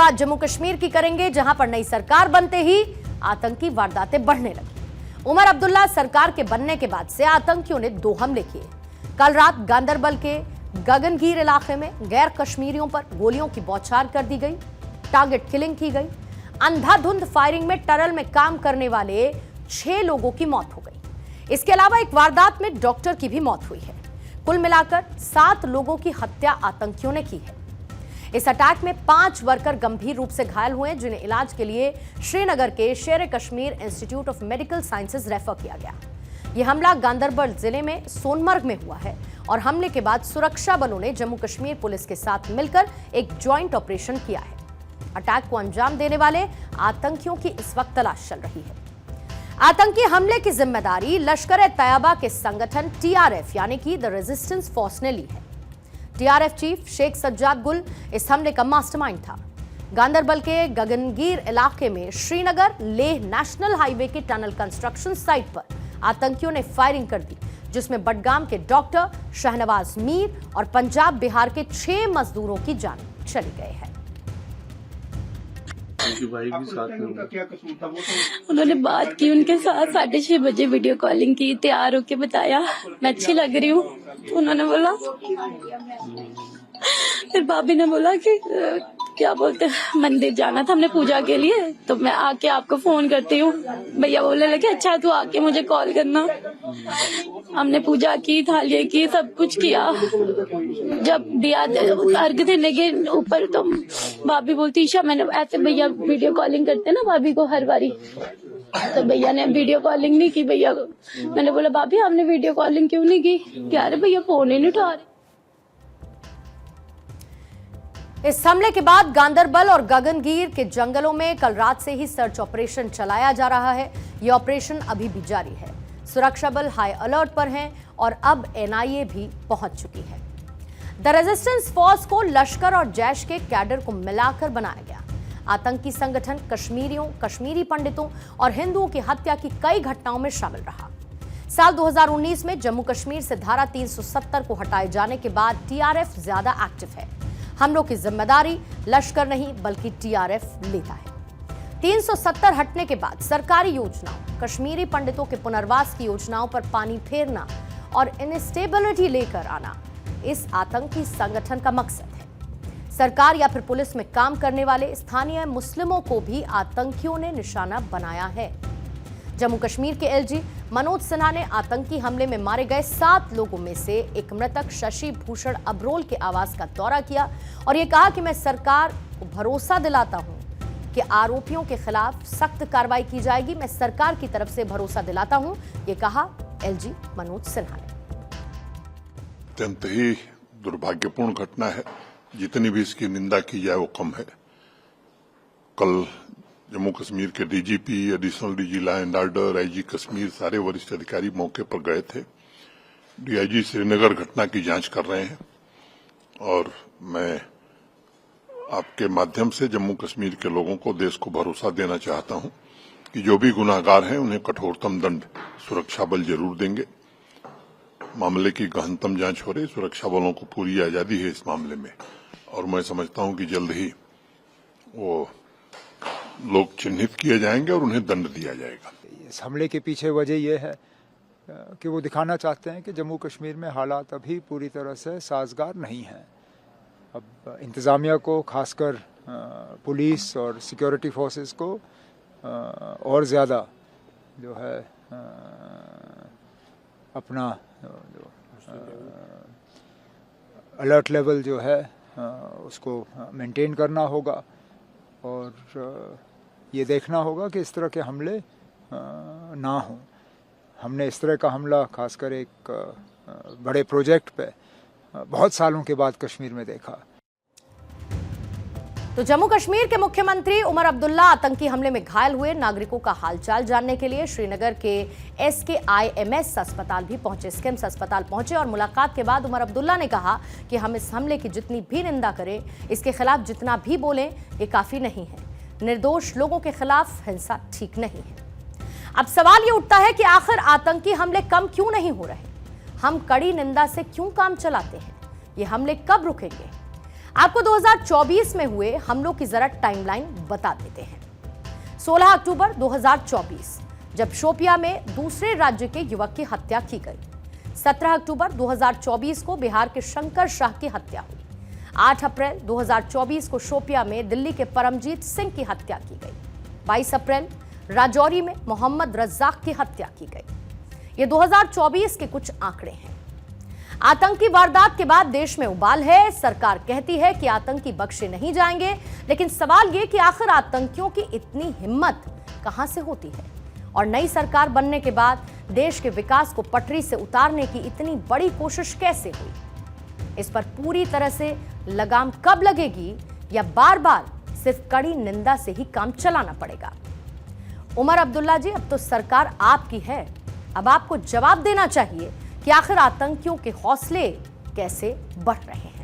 बात जम्मू कश्मीर की करेंगे, जहां पर नई सरकार बनते ही आतंकी वारदातें बढ़ने लगी। उमर अब्दुल्ला सरकार के बनने के बाद से आतंकियों ने 2 हमले किए। कल रात गांदरबल के गगनगीर इलाके में गैर कश्मीरियों पर गोलियों की बौछार कर दी गई, टारगेट किलिंग की गई। अंधाधुंध फायरिंग में टनल में काम करने वाले 6 लोगों की मौत हो गई। इसके अलावा एक वारदात में डॉक्टर की भी मौत हुई है। कुल मिलाकर 7 लोगों की हत्या आतंकियों ने की है। इस अटैक में 5 वर्कर गंभीर रूप से घायल हुए, जिन्हें इलाज के लिए श्रीनगर के शेर Kashmir institute of medical sciences refer किया गया। यह हमला गांदरबल जिले में सोनमर्ग में हुआ है और हमले के बाद सुरक्षा बलों ने जम्मू कश्मीर पुलिस के साथ मिलकर एक ज्वाइंट ऑपरेशन किया है। अटैक को अंजाम देने वाले आतंकियों की इस वक्त तलाश चल रही है। आतंकी हमले की जिम्मेदारी लश्कर-ए-तैयबा के संगठन टीआरएफ यानी कि द रेजिस्टेंस फोर्स ने ली है। टीआरएफ चीफ शेख सज्जाद गुल इस हमले का मास्टरमाइंड था। गांदरबल के गगनगीर इलाके में श्रीनगर लेह नेशनल हाईवे के टनल कंस्ट्रक्शन साइट पर आतंकियों ने फायरिंग कर दी, जिसमें बडगाम के डॉक्टर शहनवाज मीर और पंजाब बिहार के 6 मजदूरों की जान चली गई है। भाई भी साथ में उन्होंने बात की उनके साथ 6:30 बजे वीडियो कॉलिंग की, तैयार होके बताया मैं अच्छी लग रही हूँ। तो उन्होंने बोला, फिर भाभी ने बोला कि क्या बोलते हैं मंदिर जाना था हमने पूजा के लिए, तो मैं आके आपको फोन करती हूँ। भैया बोलने लगे अच्छा तू आके मुझे कॉल करना। हमने पूजा की, थालियां की, सब कुछ किया। जब दिया अर्घ देने के ऊपर तो भाभी बोलती ईशा, मैंने ऐसे भैया वीडियो कॉलिंग करते ना भाभी को हर बारी, तो भैया ने वीडियो कॉलिंग नहीं की। भैया मैंने बोला भाभी हमने वीडियो कॉलिंग क्यों नहीं की? क्या रे भैया फोन ही नहीं उठा रहे। इस हमले के बाद गांदरबल और गगनगीर के जंगलों में कल रात से ही सर्च ऑपरेशन चलाया जा रहा है। यह ऑपरेशन अभी भी जारी है। सुरक्षा बल हाई अलर्ट पर हैं और अब एनआईए भी पहुंच चुकी है। द रेजिस्टेंस फोर्स को लश्कर और जैश के कैडर को मिलाकर बनाया गया। आतंकी संगठन कश्मीरियों, कश्मीरी पंडितों और हिंदुओं की हत्या की कई घटनाओं में शामिल रहा। साल 2019 में जम्मू कश्मीर से धारा 370 को हटाए जाने के बाद टीआरएफ ज्यादा एक्टिव है। हमलों की जिम्मेदारी लश्कर नहीं बल्कि टीआरएफ लेता है। 370 हटने के बाद सरकारी योजनाओं, कश्मीरी पंडितों के पुनर्वास की योजनाओं पर पानी फेरना और इनस्टेबिलिटी लेकर आना इस आतंकी संगठन का मकसद है। सरकार या फिर पुलिस में काम करने वाले स्थानीय मुस्लिमों को भी आतंकियों ने निशाना बनाया है। जम्मू कश्मीर के एलजी मनोज सिन्हा ने आतंकी हमले में मारे गए 7 लोगों में से एक मृतक शशि भूषण अब्रोल के आवास का दौरा किया और यह कहा कि मैं सरकार को भरोसा दिलाता हूं कि आरोपियों के खिलाफ सख्त कार्रवाई की जाएगी। मैं सरकार की तरफ से भरोसा दिलाता हूं, यह कहा एलजी मनोज सिन्हा ने। अत्यंत ही दुर्भाग्यपूर्ण घटना है, जितनी भी इसकी निंदा की जाए वो कम है। कल जम्मू कश्मीर के DGP, additional DG law and order, IG Kashmir, सारे वरिष्ठ अधिकारी मौके पर गए थे। डीआईजी श्रीनगर घटना की जांच कर रहे हैं और मैं आपके माध्यम से जम्मू कश्मीर के लोगों को, देश को भरोसा देना चाहता हूं कि जो भी गुनाहगार हैं उन्हें कठोरतम दंड सुरक्षा बल जरूर देंगे। मामले की गहनतम जांच हो रही, सुरक्षा बलों को पूरी आजादी है इस मामले में और मैं समझता हूं कि जल्द ही वो लोग चिन्हित किए जाएंगे और उन्हें दंड दिया जाएगा। इस हमले के पीछे वजह यह है कि वो दिखाना चाहते हैं कि जम्मू कश्मीर में हालात अभी पूरी तरह से साजगार नहीं हैं। अब इंतज़ामिया को, खासकर पुलिस और सिक्योरिटी फोर्सेस को और ज़्यादा जो है अपना अलर्ट लेवल जो है उसको मेंटेन करना होगा और ये देखना होगा कि इस तरह के हमले ना हों। हमने इस तरह का हमला खासकर एक बड़े प्रोजेक्ट पे बहुत सालों के बाद कश्मीर में देखा। तो जम्मू कश्मीर के मुख्यमंत्री उमर अब्दुल्ला आतंकी हमले में घायल हुए नागरिकों का हालचाल जानने के लिए श्रीनगर के SKIMS अस्पताल भी पहुंचे। स्किम्स अस्पताल पहुंचे और मुलाकात के बाद उमर अब्दुल्ला ने कहा कि हम इस हमले की जितनी भी निंदा करें, इसके खिलाफ जितना भी बोलें, ये काफी नहीं है। निर्दोष लोगों के खिलाफ हिंसा ठीक नहीं है। अब सवाल ये उठता है कि आखिर आतंकी हमले कम क्यों नहीं हो रहे? हम कड़ी निंदा से क्यों काम चलाते हैं? ये हमले कब रुकेंगे? आपको 2024 में हुए हमलों की जरा टाइमलाइन बता देते हैं। 16 अक्टूबर 2024 जब शोपिया में दूसरे राज्य के युवक की हत्या की गई। 17 अक्टूबर 2024 को बिहार के शंकर शाह की हत्या हुई। 8 अप्रैल 2024 को शोपिया में दिल्ली के परमजीत सिंह की हत्या की गई। 22 अप्रैल राजौरी में मोहम्मद रज्जाक की हत्या की गई। ये 2024 के कुछ आंकड़े हैं। आतंकी वारदात के बाद देश में उबाल है। सरकार कहती है कि आतंकी बख्शे नहीं जाएंगे, लेकिन सवाल ये कि आखिर आतंकियों की इतनी हिम्मत कहां से होती है और नई सरकार बनने के बाद देश के विकास को पटरी से उतारने की इतनी बड़ी कोशिश कैसे हुई। इस पर पूरी तरह से लगाम कब लगेगी या बार बार सिर्फ कड़ी निंदा से ही काम चलाना पड़ेगा। उमर अब्दुल्ला जी, अब तो सरकार आपकी है, अब आपको जवाब देना चाहिए कि आखिर आतंकियों के हौसले कैसे बढ़ रहे हैं।